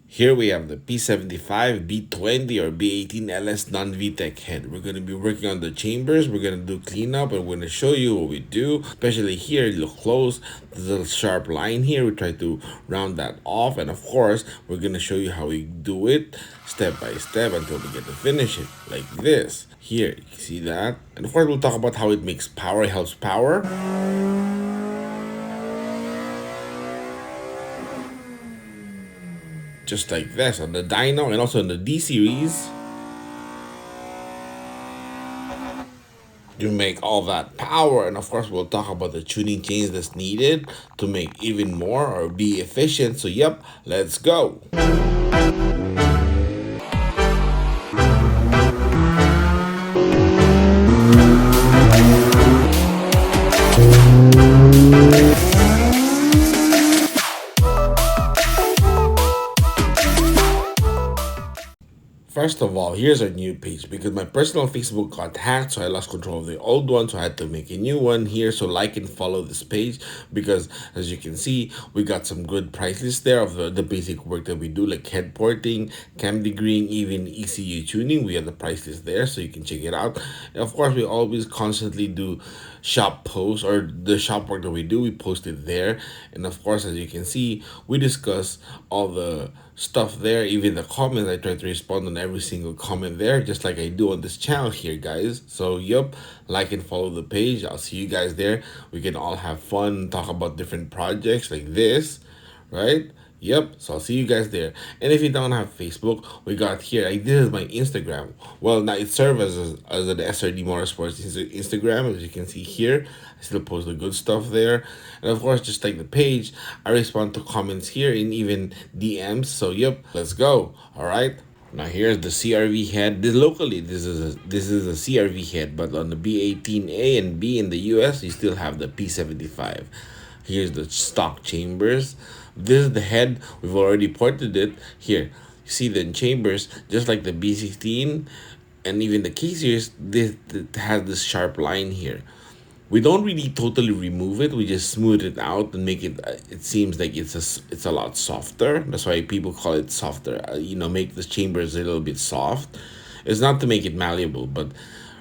Here we have the P75 B20 or B18 LS non-VTec head. We're going to be working on the chambers. We're going to do cleanup and we're going to show you what we do. Especially here, look close. There's a sharp line here. We try to round that off. And of course, we're going to show you how we do it step by step until we get to finish it like this. Here, you can see that. And of course, we'll talk about how it makes power, helps power. Just like this on the dyno and also in the D series. You make all that power, and of course we'll talk about the tuning chains that's needed to make even more or be efficient. So yep, let's go. First of all, here's our new page because my personal Facebook got hacked, so I lost control of the old one, so I had to make a new one here. So like and follow this page because as you can see, we got some good price lists there of the basic work that we do, like head porting, cam degreeing, even ECU tuning. We have the price list there, so you can check it out. And of course, we always constantly do shop posts or the shop work that we do, we post it there. And of course, as you can see, we discuss all the stuff there, even the comments. I try to respond on every single comment there, just like I do on this channel here, guys. So yep, like and follow the page. I'll see you guys there. We can all have fun, talk about different projects like this, right? Yep, so I'll see you guys there. And if you don't have Facebook, we got here, like this is my Instagram. Well, now it serves as an SRD Motorsports Instagram, as you can see here. I still post the good stuff there. And of course, just like the page, I respond to comments here and even DMs. So yep, let's go. All right. Now here's the CRV head. This is a CRV head, but on the B18A and B in the US, you still have the P75. Here's the stock chambers. This is the head. We've already ported it. Here, you see the chambers, just like the B16 and even the K series, this has this sharp line here. We don't really totally remove it. We just smooth it out and make it. It seems like it's a lot softer. That's why people call it softer. Make the chambers a little bit soft. It's not to make it malleable, but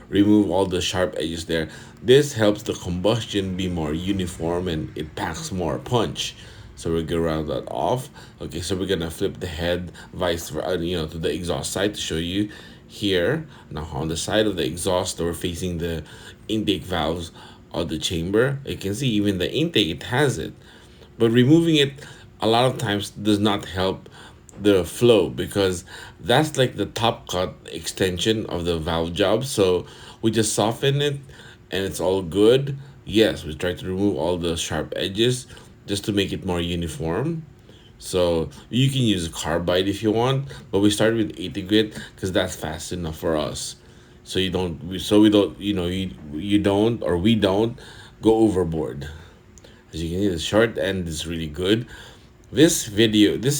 remove all the sharp edges there. This helps the combustion be more uniform and it packs more punch. So we're gonna round that off. Okay, so we're gonna flip the head vice versa, to the exhaust side to show you here. Now on the side of the exhaust, we're facing the intake valves of the chamber. You can see even the intake, it has it. But removing it a lot of times does not help the flow because that's like the top cut extension of the valve job. So we just soften it and it's all good. Yes, we try to remove all the sharp edges just to make it more uniform. So you can use a carbide if you want, but we started with 80 grit because that's fast enough for us. So we don't, you don't, or we don't go overboard. As you can see, the short end is really good. This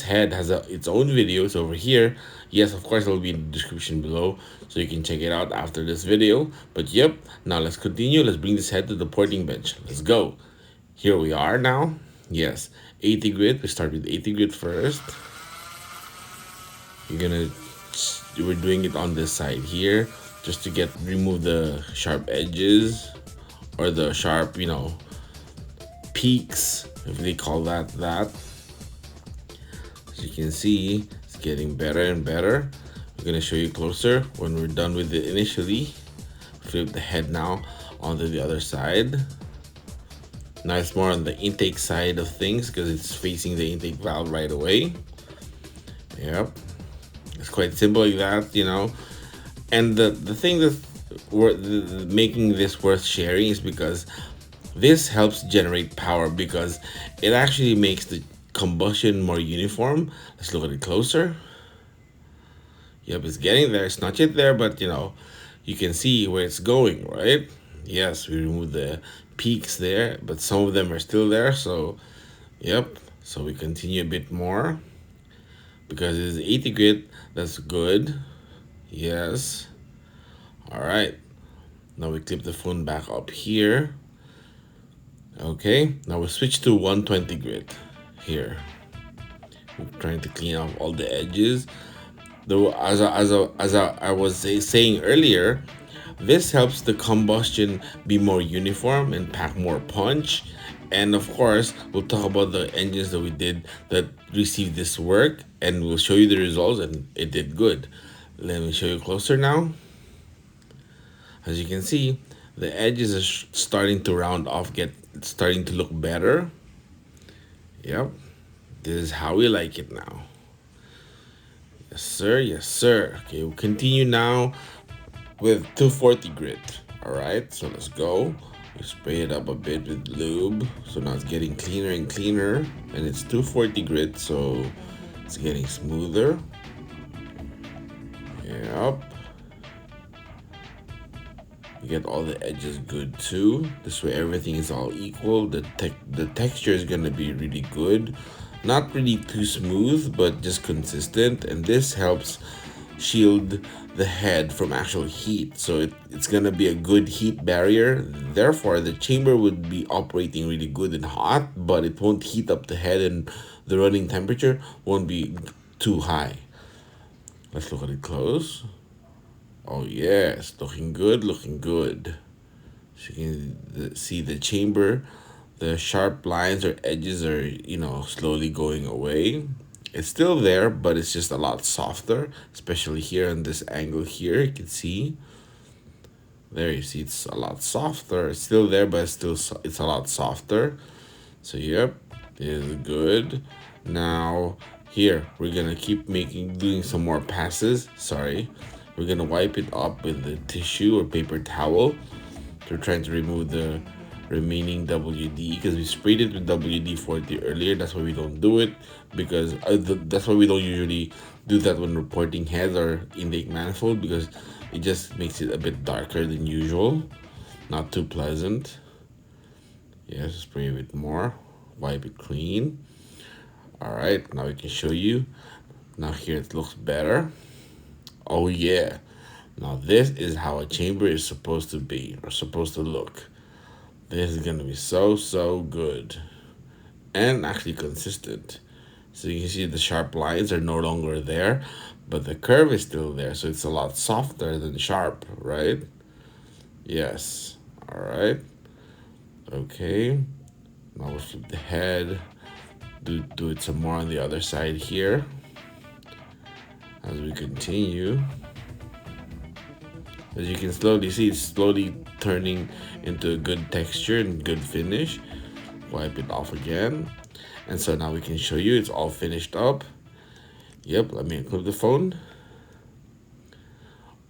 head has its own video. It's over here. Yes, of course, it will be in the description below, so you can check it out after this video. But yep, now let's continue. Let's bring this head to the porting bench. Let's go. Here we are now. Yes, 80 grit. We start with 80 grit first. We're doing it on this side here, just to remove the sharp edges or the sharp, peaks, if they call that. As you can see, it's getting better and better. We're gonna show you closer when we're done with it initially. Flip the head now onto the other side. Now it's more on the intake side of things because it's facing the intake valve right away. Yep, it's quite simple like that, And the thing that's making this worth sharing is because this helps generate power because it actually makes the combustion more uniform. Let's look at it closer. Yep, it's getting there. It's not yet there, but you can see where it's going, right? Yes, we removed the peaks there, but some of them are still there. So yep, so we continue a bit more because it's 80 grit. That's good. Yes. All right, now we clip the phone back up here. Okay, now we switch to 120 grit here. I'm trying to clean off all the edges. Though, I was saying earlier, this helps the combustion be more uniform and pack more punch. And of course, we'll talk about the engines that we did that received this work, and we'll show you the results, and it did good. Let me show you closer now. As you can see, the edges are starting to round off, get starting to look better. Yep, this is how we like it now. Yes, sir. Yes, sir. Okay, we'll continue now with 240 grit. All right, so let's go. We spray it up a bit with lube, so now it's getting cleaner and cleaner, and it's 240 grit, so it's getting smoother. Yep. You get all the edges good too. This way everything is all equal. The texture is gonna be really good. Not really too smooth, but just consistent. And this helps shield the head from actual heat. So it's gonna be a good heat barrier. Therefore, the chamber would be operating really good and hot, but it won't heat up the head, and the running temperature won't be too high. Let's look at it close. Oh yes, looking good, looking good. So you can see the chamber, the sharp lines or edges are, slowly going away. It's still there, but it's just a lot softer, especially here on this angle here. You can see. There you see it's a lot softer. It's still there, but it's a lot softer. So yep, it is good. Now here we're gonna keep doing some more passes. Sorry. We're gonna wipe it up with the tissue or paper towel. We're trying to remove the remaining WD because we sprayed it with WD-40 earlier. That's why we don't do it, because that's why we don't usually do that when reporting heads or intake manifold, because it just makes it a bit darker than usual. Not too pleasant. Yeah, spray a bit more. Wipe it clean. All right, now we can show you. Now here it looks better. Oh yeah. Now this is how a chamber is supposed to be or supposed to look. This is gonna be so good and actually consistent. So you can see the sharp lines are no longer there, but the curve is still there. So it's a lot softer than sharp, right? Yes. All right. Okay. Now we'll flip the head. Do it some more on the other side here. As we continue, as you can slowly see, it's slowly turning into a good texture and good finish. Wipe it off again. And so now we can show you it's all finished up. Yep, let me unclip the phone.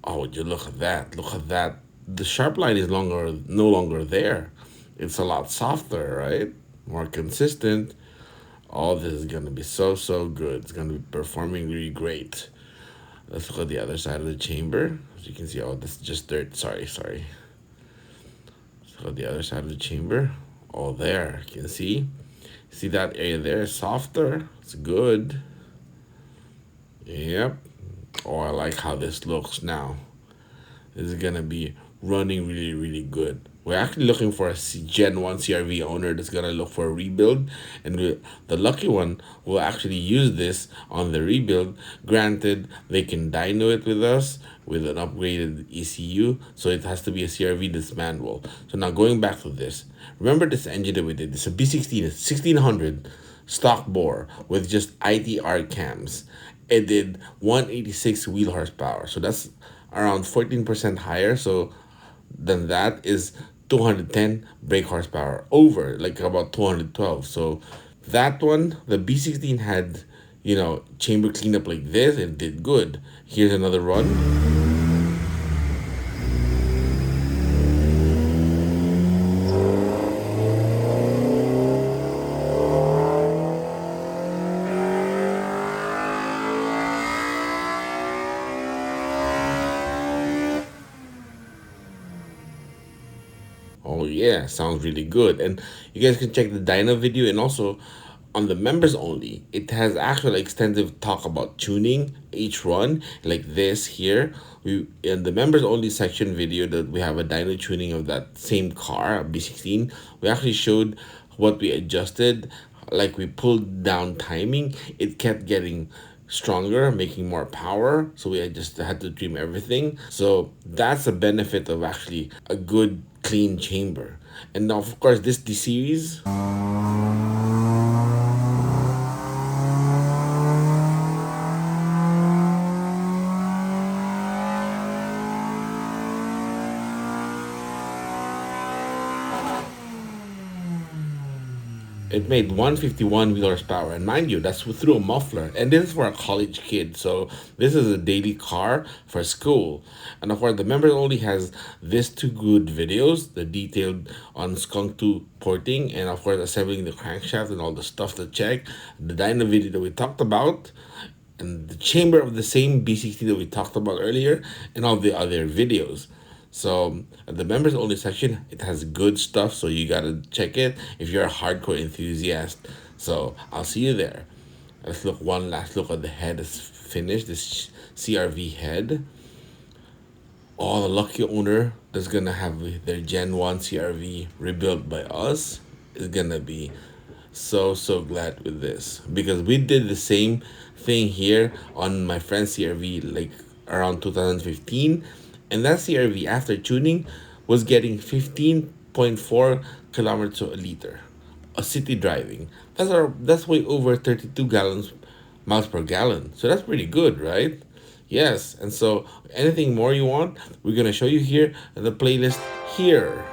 Oh, would you look at that? Look at that. The sharp line is no longer there. It's a lot softer, right? More consistent. All this is gonna be so good. It's gonna be performing really great. Let's look at the other side of the chamber. As you can see, oh, this is just dirt. Sorry. Let's look at the other side of the chamber. Oh, there, you can see. See that area there is softer. It's good. Yep. Oh, I like how this looks now. This is gonna be running really good. We're actually looking for a Gen 1 CRV owner that's gonna look for a rebuild, and the lucky one will actually use this on the rebuild. Granted, they can dyno it with us with an upgraded ECU, so it has to be a CRV that's manual. So now going back to this, remember this engine that we did? It's a B16, it's 1600 stock bore with just ITR cams. It did 186 wheel horsepower, so that's around 14% higher. So than that is 210 brake horsepower over, like about 212. So that one, the B16 had, chamber cleanup like this and did good. Here's another run. Oh yeah, sounds really good. And you guys can check the dyno video, and also on the members only, it has actual extensive talk about tuning each run, like this here. We in the members only section video that we have a dyno tuning of that same car, a B16. We actually showed what we adjusted, like we pulled down timing, it kept getting stronger, making more power. So we just had to trim everything. So that's the benefit of actually a good clean chamber. And now, of course, this D series. It made 151 wheel horsepower, and mind you, that's through a muffler. And this is for a college kid, so this is a daily car for school. And of course, the members only has this two good videos, the detailed on Skunk 2 porting, and of course, assembling the crankshaft and all the stuff to check, the dyno video that we talked about, and the chamber of the same B16 that we talked about earlier, and all the other videos. So at the members only section, it has good stuff, so you gotta check it if you're a hardcore enthusiast. So I'll see you there. Let's look one last look at the head that's finished. This CRV head. Oh, the lucky owner that's gonna have their Gen 1 CRV rebuilt by us is gonna be so glad with this, because we did the same thing here on my friend's CRV like around 2015, and that CRV after tuning was getting 15.4 kilometers a liter, a city driving. That's way over 32 gallons miles per gallon. So that's pretty good, right? Yes. And so anything more you want, we're gonna show you here in the playlist here.